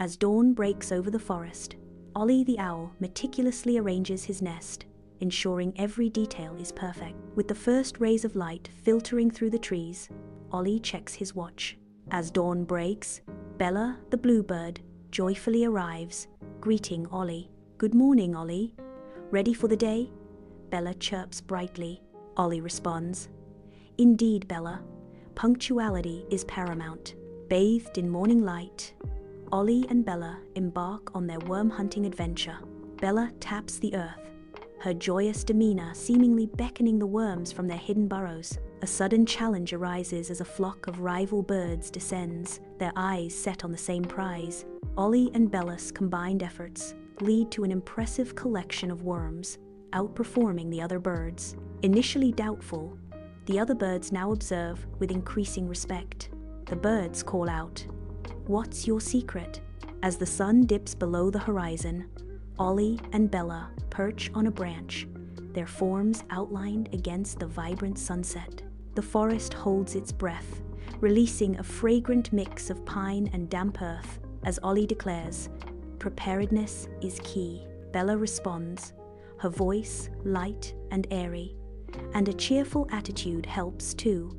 As dawn breaks over the forest, Ollie the owl meticulously arranges his nest, ensuring every detail is perfect. With the first rays of light filtering through the trees, Ollie checks his watch. As dawn breaks, Bella the bluebird joyfully arrives, greeting Ollie. "Good morning, Ollie. Ready for the day?" Bella chirps brightly. Ollie responds, "Indeed, Bella. Punctuality is paramount." Bathed in morning light, Ollie and Bella embark on their worm-hunting adventure. Bella taps the earth, her joyous demeanor seemingly beckoning the worms from their hidden burrows. A sudden challenge arises as a flock of rival birds descends, their eyes set on the same prize. Ollie and Bella's combined efforts lead to an impressive collection of worms, outperforming the other birds. Initially doubtful, the other birds now observe with increasing respect. The birds call out, "What's your secret?" As the sun dips below the horizon, Ollie and Bella perch on a branch, their forms outlined against the vibrant sunset. The forest holds its breath, releasing a fragrant mix of pine and damp earth, as Ollie declares, "Preparedness is key." Bella responds, her voice light and airy, and a cheerful attitude helps too.